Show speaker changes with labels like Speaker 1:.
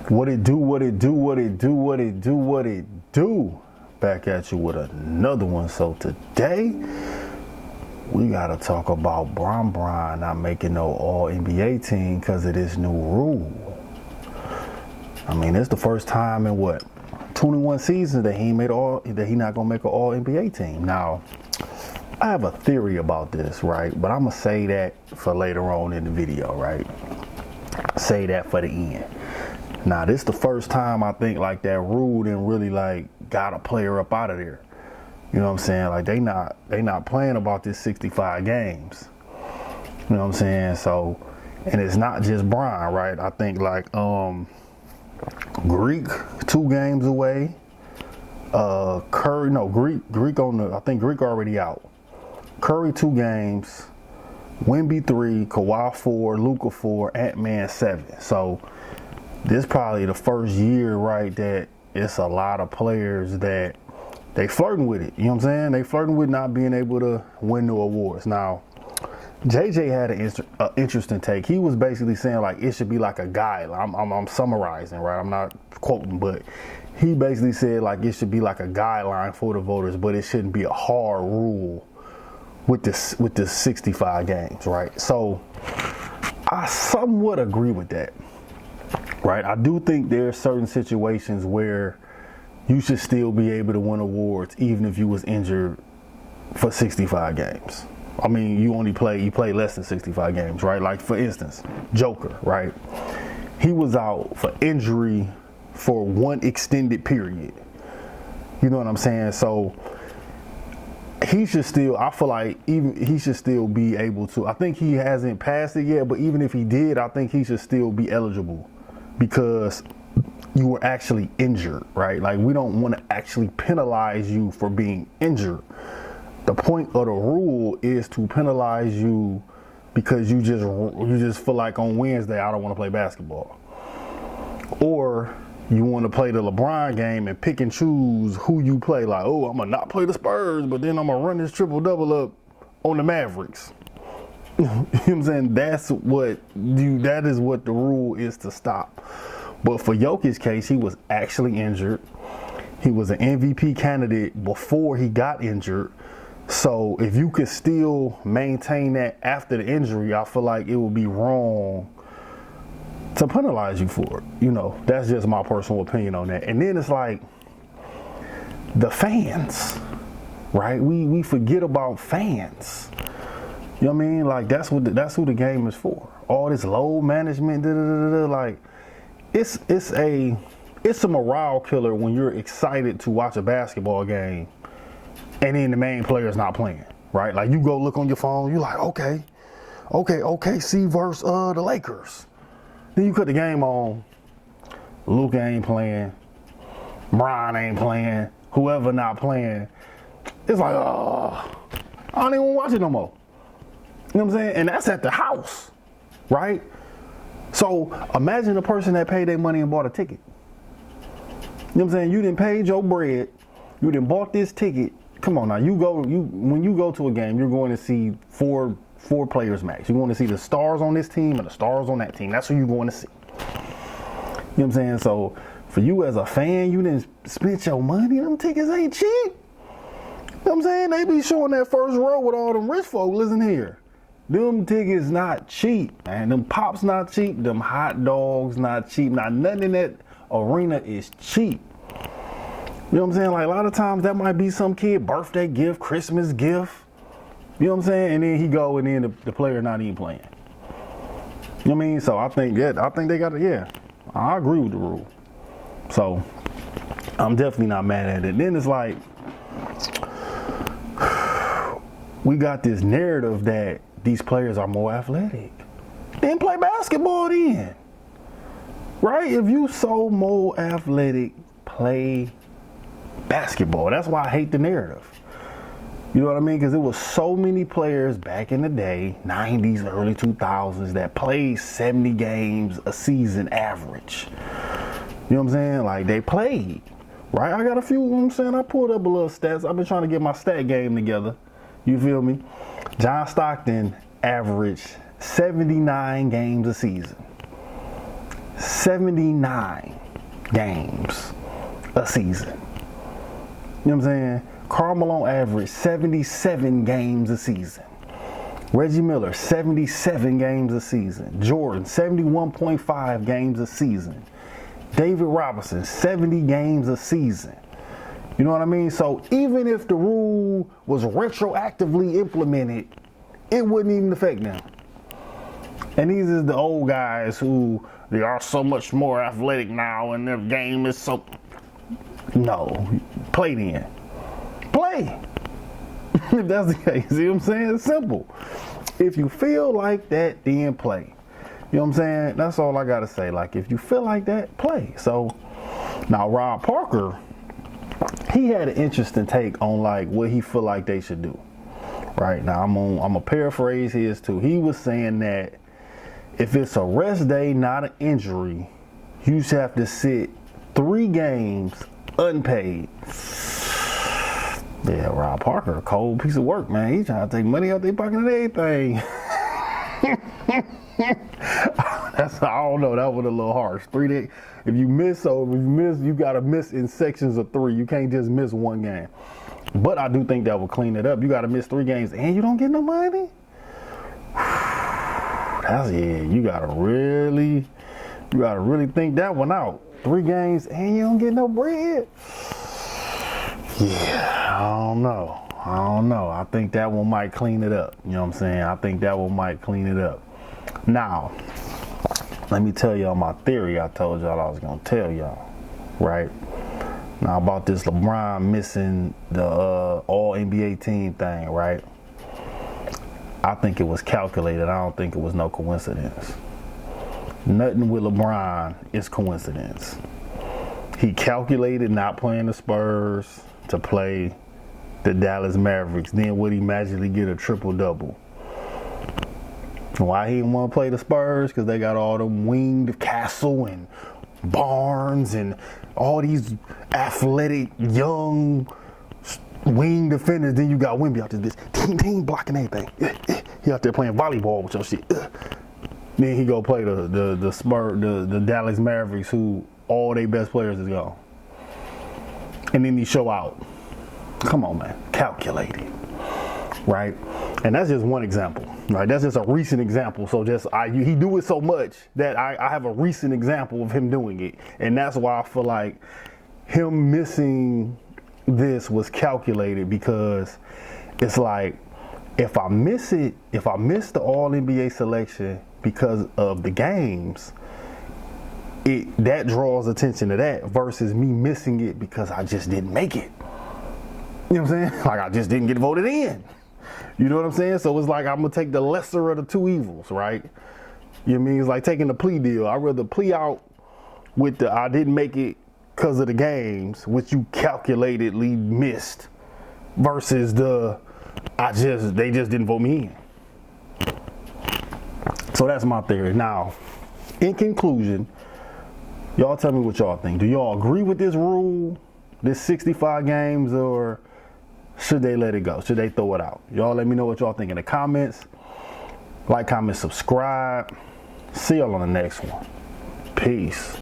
Speaker 1: What it do, what it do, what it do, what it do, what it do. Back at you with another one. So today, we got to talk about Bron not making no All-NBA team because of this new rule. I mean, it's the first time in 21 seasons that he not gonna make an All-NBA team. Now, I have a theory about this, right? But I'm gonna say that for later on in the video, right? Say that for the end. Now, this is the first time I think like that rule didn't really like got a player up out of there. You know what I'm saying? Like they not playing about this 65 games. You know what I'm saying? So, and it's not just Bron, right? I think like Greek 2 games away. Curry, no, Greek on the, I think Greek already out. Curry 2 games, Wemby 3, Kawhi 4, Luka 4, Ant-Man 7. So this probably the first year, right, that it's a lot of players that they flirting with it. You know what I'm saying? They flirting with not being able to win the awards. Now, JJ had an interesting take. He was basically saying like it should be like a guideline. I'm summarizing, right? I'm not quoting, but he basically said like it should be like a guideline for the voters, but it shouldn't be a hard rule with this 65 games, right? So I somewhat agree with that, right? I do think there are certain situations where you should still be able to win awards even if you was injured for 65 games. I mean, you play less than 65 games, right? Like for instance, Joker, right? He was out for injury for one extended period. You know what I'm saying? So he should still, I feel like he should still be able to. I think he hasn't passed it yet, but even if he did, I think he should still be eligible because you were actually injured, right? Like we don't want to actually penalize you for being injured. The point of the rule is to penalize you because you just feel like on Wednesday I don't want to play basketball, or you want to play the LeBron game and pick and choose who you play. Like, oh, I'm gonna not play the Spurs, but then I'm gonna run this triple double up on the Mavericks. You know what I'm saying? That is what the rule is to stop. But for Jokic's case, he was actually injured. He was an MVP candidate before he got injured. So if you could still maintain that after the injury, I feel like it would be wrong to penalize you for it. You know, that's just my personal opinion on that. And then it's like the fans, right? We forget about fans. You know what I mean? Like that's who the game is for. All this load management, like it's a morale killer when you're excited to watch a basketball game and then the main player's not playing, right? Like you go look on your phone, you're like, okay, see versus the Lakers. Then you cut the game on, Luka ain't playing, Bron ain't playing, whoever not playing. It's like, oh, I don't even watch it no more. You know what I'm saying? And that's at the house, right? So imagine the person that paid their money and bought a ticket. You know what I'm saying? You done paid your bread, you done bought this ticket. Come on now, when you go to a game, you're going to see four players max. You're going to see the stars on this team and the stars on that team. That's who you're going to see. You know what I'm saying? So for you as a fan, you didn't spend your money. Them tickets ain't cheap. You know what I'm saying? They be showing that first row with all them rich folk listen here. Them tickets not cheap, man. Them pops not cheap. Them hot dogs not cheap. Not nothing in that arena is cheap. You know what I'm saying? Like a lot of times that might be some kid birthday gift, Christmas gift. You know what I'm saying? And then he go and then the player not even playing. You know what I mean? So I think they got it. Yeah, I agree with the rule. So I'm definitely not mad at it. Then it's like we got this narrative that these players are more athletic. Then play basketball then. Right? If you so more athletic, play basketball. That's why I hate the narrative. You know what I mean? Because there was so many players back in the day, 90s, early 2000s, that played 70 games a season average. You know what I'm saying? Like they played, right? I got a few, you know what I'm saying? I pulled up a little stats. I've been trying to get my stat game together. You feel me? John Stockton averaged 79 games a season. 79 games a season. You know what I'm saying? Karl Malone averaged 77 games a season. Reggie Miller, 77 games a season. Jordan, 71.5 games a season. David Robinson, 70 games a season. You know what I mean? So even if the rule was retroactively implemented, it wouldn't even affect them. And these are the old guys who, they are so much more athletic now and their game is so... No, play then. Play. If that's the case, see what I'm saying? It's simple. If you feel like that, then play. You know what I'm saying? That's all I gotta say. Like, if you feel like that, play. So, now Rob Parker, he had an interesting take on like what he feel like they should do. Right now, I'm gonna paraphrase his too. He was saying that if it's a rest day, not an injury, you should have to sit 3 games unpaid. Yeah, Rob Parker, a cold piece of work, man. He's trying to take money out their pocket and everything. I don't know. That was a little harsh. 3 days. If you miss, you gotta miss in sections of 3. You can't just miss 1 game. But I do think that will clean it up. You gotta miss 3 games and you don't get no money. You gotta really think that one out. 3 games and you don't get no bread. Yeah, I don't know. I think that one might clean it up. You know what I'm saying? I think that one might clean it up. Now, let me tell y'all my theory I told y'all I was going to tell y'all. Right? Now, about this LeBron missing the all-NBA team thing, right? I think it was calculated. I don't think it was no coincidence. Nothing with LeBron is coincidence. He calculated not playing the Spurs to play the Dallas Mavericks. Then would he magically get a triple-double? Why he didn't want to play the Spurs? Because they got all them winged Castle and Barnes and all these athletic, young wing defenders. Then you got Wemby out there, this team blocking everything. He out there playing volleyball with your shit. Then he go play the Spurs, the Dallas Mavericks, who all their best players is gone. And then he show out. Come on, man. Calculate it. Right? And that's just one example. Right? That's just a recent example. So he do it so much that I have a recent example of him doing it. And that's why I feel like him missing this was calculated, because it's like, if I miss the All-NBA selection because of the games, that draws attention to that versus me missing it because I just didn't make it. You know what I'm saying? Like, I just didn't get voted in. You know what I'm saying? So it's like I'm going to take the lesser of the 2 evils, right? You know what I mean? It's like taking the plea deal. I'd rather plea out with the I didn't make it because of the games, which you calculatedly missed, versus the they just didn't vote me in. So that's my theory. Now, in conclusion, y'all tell me what y'all think. Do y'all agree with this rule, this 65 games, or should they let it go? Should they throw it out? Y'all let me know what y'all think in the comments. Like, comment, subscribe. See y'all on the next one. Peace.